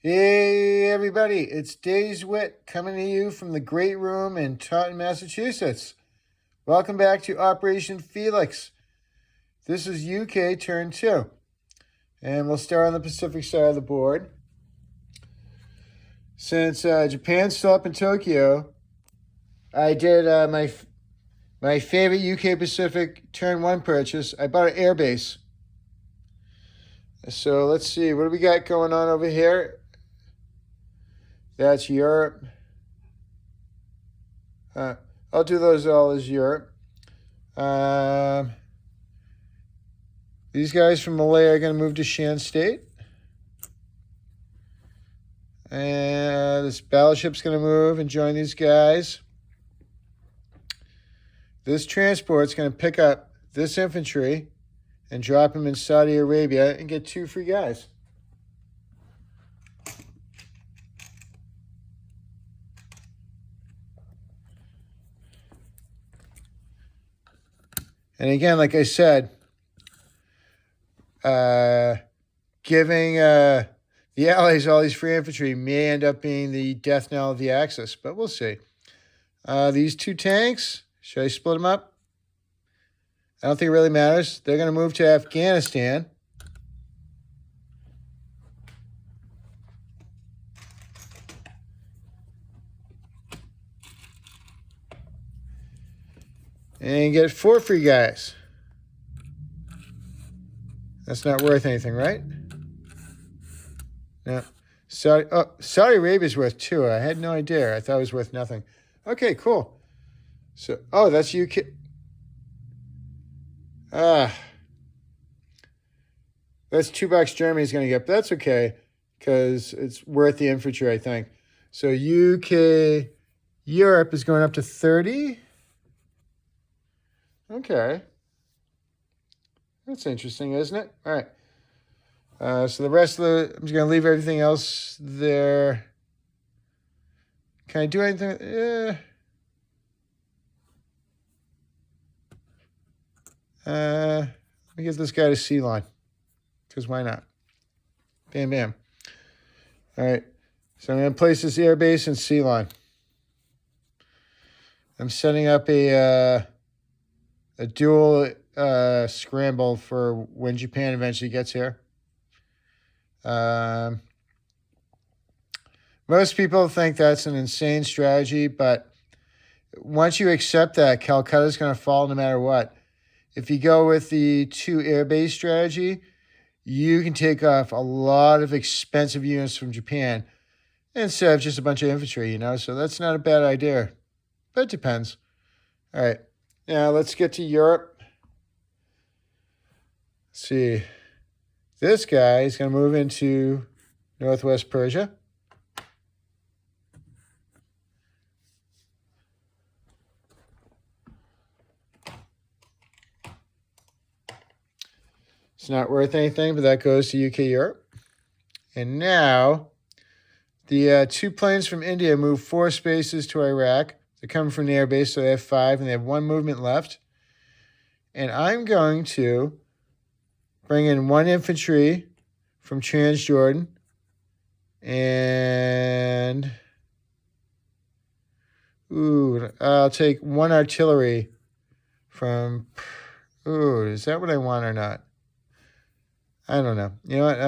Hey everybody, it's Days Wit coming to you from the great room in Taunton, Massachusetts. Welcome back to Operation Felix. This is UK turn 2. And we'll start on the Pacific side of the board. Since Japan's still up in Tokyo, I did my favorite UK Pacific turn 1 purchase. I bought an airbase. So let's see, what do we got going on over here? That's Europe. I'll do those all as Europe. These guys from Malaya are going to move to Shan State. And this battleship's going to move and join these guys. This transport's going to pick up this infantry and drop them in Saudi Arabia and get 2 free guys. And again, like I said, giving the Allies all these free infantry may end up being the death knell of the Axis, but we'll see. These 2 tanks, should I split them up? I don't think it really matters. They're going to move to Afghanistan. And get 4 free guys. That's not worth anything, right? No. Saudi Arabia's worth 2. I had no idea. I thought it was worth nothing. Okay, cool. So, that's UK. That's $2 Germany's going to get, but that's okay because it's worth the infantry, I think. So UK, Europe is going up to 30. Okay. That's interesting, isn't it? All right. So the rest of I'm just going to leave everything else there. Can I do anything? Let me get this guy to Ceylon, because why not? Bam, bam. All right. So I'm going to place this air base in Ceylon. I'm setting up a dual scramble for when Japan eventually gets here. Most people think that's an insane strategy, but once you accept that, Calcutta's going to fall no matter what. If you go with the 2 airbase strategy, you can take off a lot of expensive units from Japan instead of just a bunch of infantry, so that's not a bad idea, but it depends. All right, now let's get to Europe. Let's see. This guy is going to move into Northwest Persia. It's not worth anything, but that goes to UK Europe. And now the 2 planes from India move 4 spaces to Iraq. They're coming from the air base, so they have 5, and they have 1 movement left. And I'm going to bring in 1 infantry from Transjordan. And I'll take 1 artillery from... is that what I want or not? I don't know. You know what?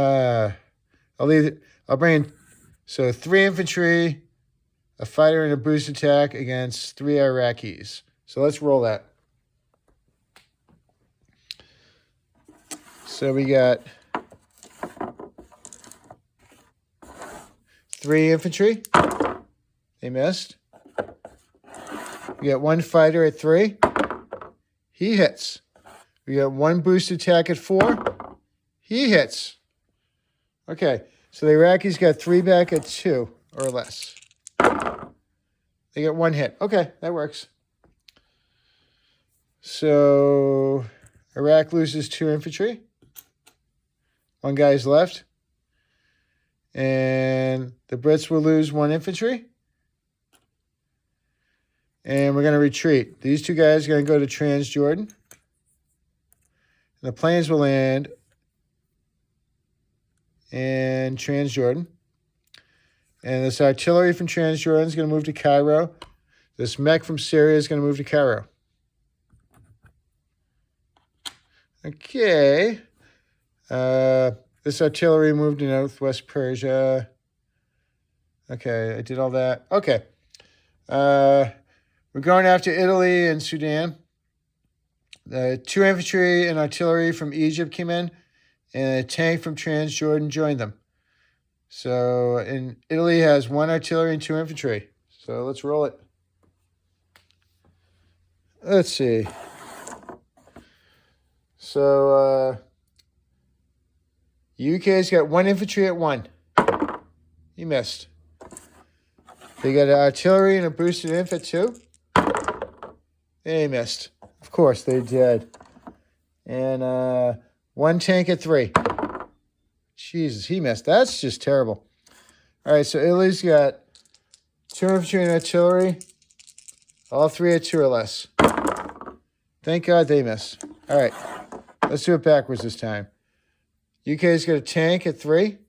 I'll bring in... So 3 infantry, a fighter, and a boost attack against 3 Iraqis. So let's roll that. So we got 3 infantry. They missed. We got 1 fighter at 3. He hits. We got 1 boost attack at 4. He hits. Okay, so the Iraqis got 3 back at 2 or less. They get 1 hit. Okay, that works. So Iraq loses 2 infantry. 1 guy's left. And the Brits will lose 1 infantry. And we're going to retreat. These 2 guys are going to go to Transjordan. And the planes will land in Transjordan. And this artillery from Transjordan is going to move to Cairo. This mech from Syria is going to move to Cairo. Okay. This artillery moved to northwest Persia. Okay, I did all that. Okay. We're going after Italy and Sudan. 2 infantry and artillery from Egypt came in, and a tank from Transjordan joined them. So, and Italy has 1 artillery and 2 infantry. So let's roll it. Let's see. So, UK's got 1 infantry at 1. He missed. They got artillery and a boosted inf at 2. They missed. Of course they did. And 1 tank at 3. Jesus, he missed. That's just terrible. All right, so Italy's got 2 infantry and artillery. All 3 at 2 or less. Thank God they missed. All right, let's do it backwards this time. UK's got a tank at 3.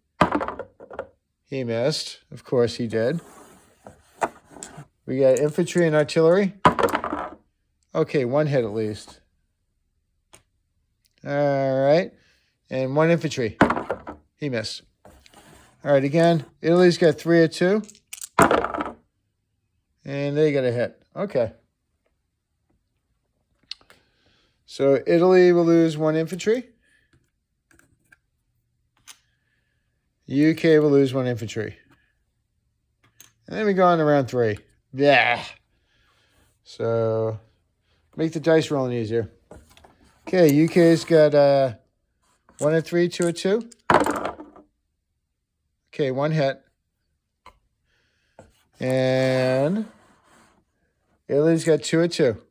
He missed. Of course he did. We got infantry and artillery. Okay, 1 hit at least. All right. And 1 infantry. He missed. All right, again, Italy's got 3 at 2. And they got a hit. Okay. So Italy will lose 1 infantry. UK will lose 1 infantry. And then we go on to round 3. Yeah. So make the dice rolling easier. Okay, UK's got 1 at 3, 2 at 2. Okay, 1 hit. And Italy's got 2 at 2.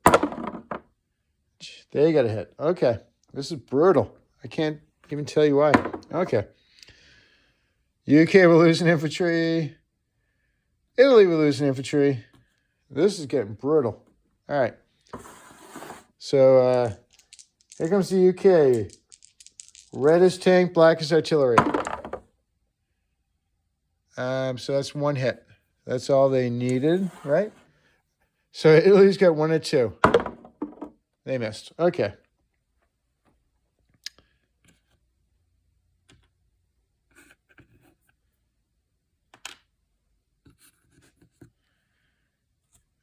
They got a hit. Okay, this is brutal. I can't even tell you why. Okay. UK will lose an infantry. Italy will lose an infantry. This is getting brutal. All right. So here comes the UK. Red is tank, black is artillery. So that's 1 hit. That's all they needed, right? So Italy's got 1 at 2. They missed. Okay.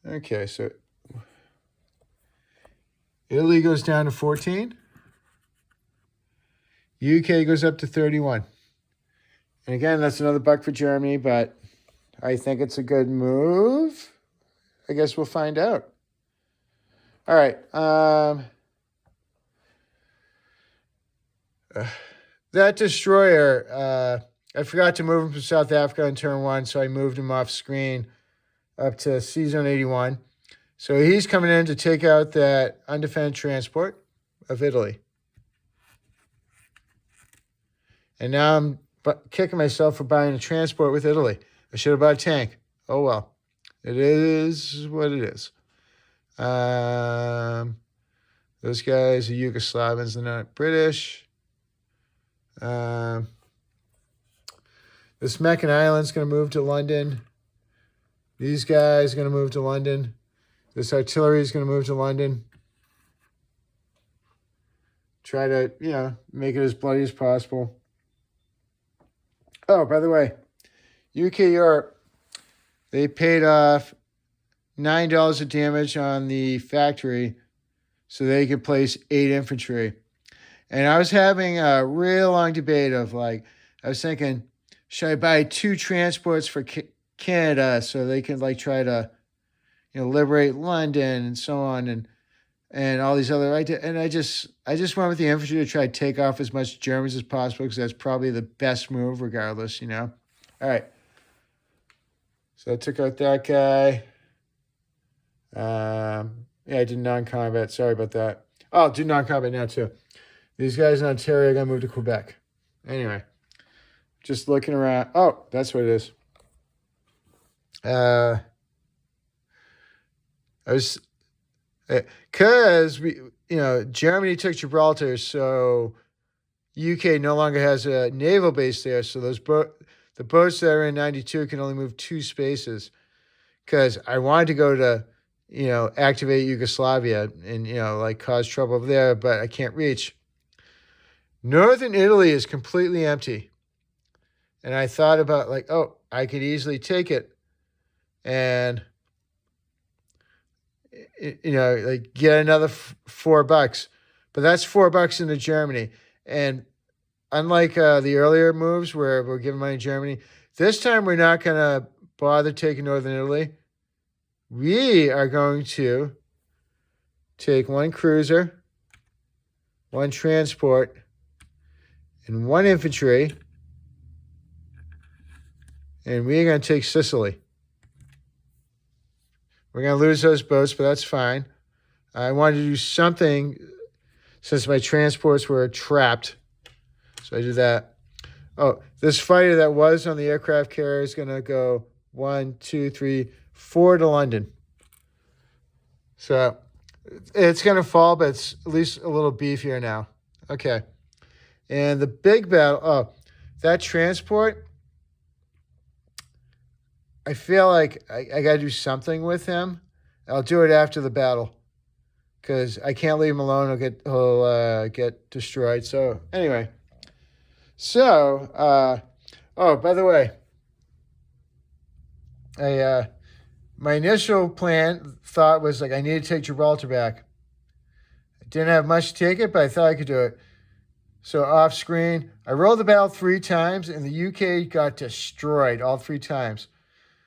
Okay, so Italy goes down to 14. UK goes up to 31. And again, that's another buck for Germany, but I think it's a good move. I guess we'll find out. All right. That destroyer, I forgot to move him from South Africa in turn 1, so I moved him off screen up to C-Zone 81. So he's coming in to take out that undefended transport of Italy. And now I'm kicking myself for buying a transport with Italy. I should have bought a tank. Oh, well. It is what it is. Those guys are Yugoslavs. They're not British. This Meccan Island's going to move to London. These guys are going to move to London. This artillery is going to move to London. Try to, make it as bloody as possible. Oh, by the way, UK Europe, they paid off $9 of damage on the factory so they could place 8 infantry. And I was having a real long debate of I was thinking, should I buy 2 transports for Canada so they can try to, liberate London and so on and all these other, and I just went with the infantry to try to take off as much Germans as possible because that's probably the best move regardless, All right. So I took out that guy. I did non-combat. Sorry about that. Oh, I'll do non-combat now too. These guys in Ontario are going to move to Quebec. Anyway, just looking around. Oh, that's what it is. Because Germany took Gibraltar, so UK no longer has a naval base there. So the boats that are in 92 can only move 2 spaces because I wanted to go to, activate Yugoslavia and, like cause trouble over there, but I can't reach. Northern Italy is completely empty. And I thought about like, oh, I could easily take it and, like get another $4. But that's $4 into Germany. And unlike the earlier moves where we're giving money to Germany, this time we're not going to bother taking Northern Italy. We are going to take 1 cruiser, 1 transport, and 1 infantry. And we're going to take Sicily. We're going to lose those boats, but that's fine. I wanted to do something since my transports were trapped. So I did that. Oh, this fighter that was on the aircraft carrier is going to go 1, 2, 3, 4 to London. So it's going to fall, but it's at least a little beefier now. Okay. And the big battle, that transport, I feel like I got to do something with him. I'll do it after the battle because I can't leave him alone. He'll get destroyed. So anyway. So, by the way, my initial thought was like I need to take Gibraltar back. I didn't have much to take it, but I thought I could do it. So off screen, I rolled the battle 3 times, and the UK got destroyed all 3 times.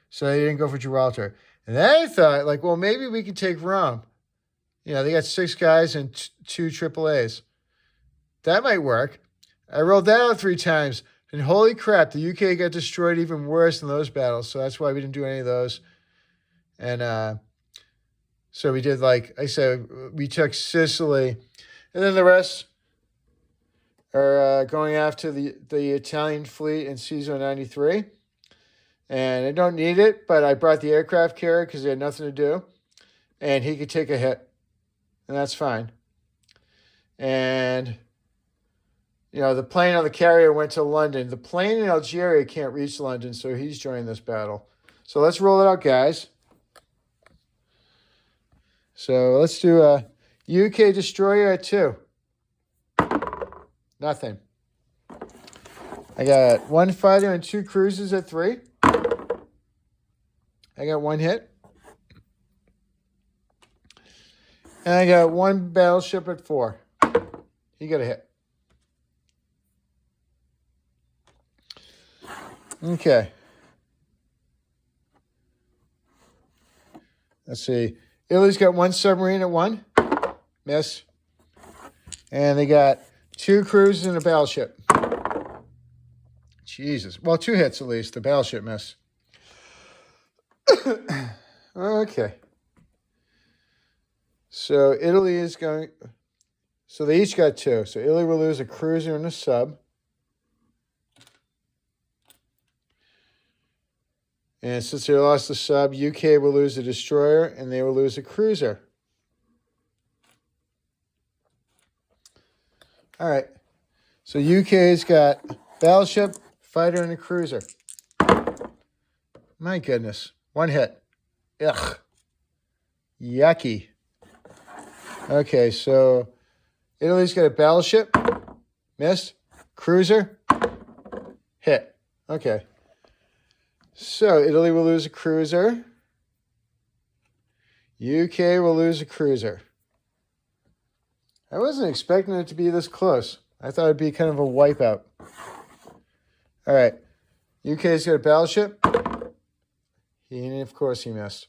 So they didn't go for Gibraltar. And then I thought, like, well, maybe we can take Rome. They got 6 guys and 2 AAAs. That might work. I rolled that out 3 times, and holy crap, the UK got destroyed even worse in those battles. So that's why we didn't do any of those. And so we did, like I said, we took Sicily. And then the rest are going after the Italian fleet in Season 93. And I don't need it, but I brought the aircraft carrier because he had nothing to do. And he could take a hit. And that's fine. And, the plane on the carrier went to London. The plane in Algeria can't reach London, so he's joining this battle. So let's roll it out, guys. So let's do a UK destroyer at 2. Nothing. I got 1 fighter and 2 cruisers at 3. I got 1 hit. And I got 1 battleship at 4. He got a hit. Okay. Let's see. Italy's got 1 submarine at 1. Miss. And they got 2 cruisers and a battleship. Jesus. Well, 2 hits at least. The battleship miss. Okay. So Italy is going... So they each got 2. So Italy will lose a cruiser and a sub. And since they lost the sub, UK will lose a destroyer and they will lose a cruiser. All right. So UK's got battleship, fighter, and a cruiser. My goodness. 1 hit. Ugh. Yucky. Okay, so Italy's got a battleship. Missed. Cruiser. Hit. Okay. So Italy will lose a cruiser. UK will lose a cruiser. I wasn't expecting it to be this close. I thought it'd be kind of a wipeout. All right. UK's got a battleship. And of course he missed.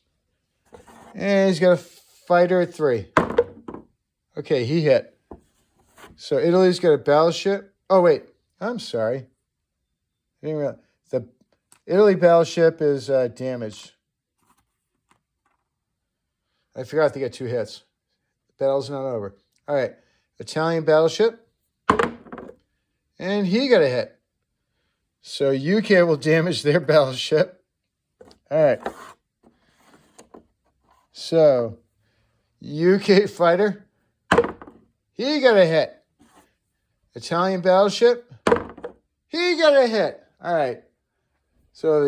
And he's got a fighter at 3. Okay, he hit. So Italy's got a battleship. Oh, wait. I'm sorry. I didn't realize. The Italy battleship is damaged. I forgot to get 2 hits. The battle's not over. All right. Italian battleship. And he got a hit. So UK will damage their battleship. All right. So UK fighter. He got a hit. Italian battleship. He got a hit. All right. So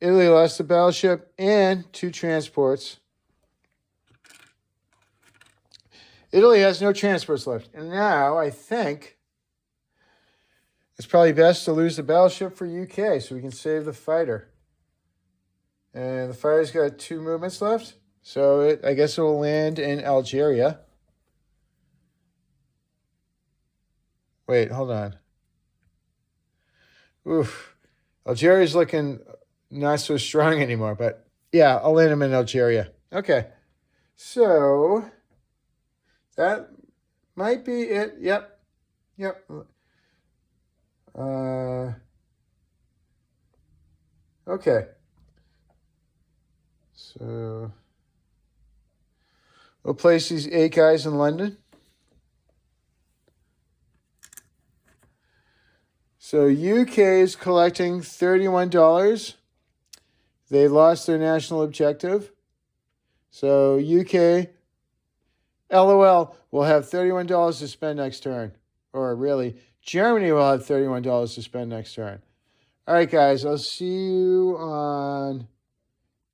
Italy lost the battleship and 2 transports. Italy has no transports left. And now I think it's probably best to lose the battleship for UK so we can save the fighter. And the fighter's got 2 movements left. So I guess it will land in Algeria. Wait, hold on. Oof. Algeria's looking not so strong anymore, but yeah, I'll land him in Algeria. Okay. So that might be it. Yep. Okay. So we'll place these 8 guys in London. So UK is collecting $31. They lost their national objective. So UK, LOL, will have $31 to spend next turn. Or really, Germany will have $31 to spend next turn. All right, guys, I'll see you on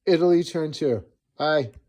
Italy turn 2. Bye.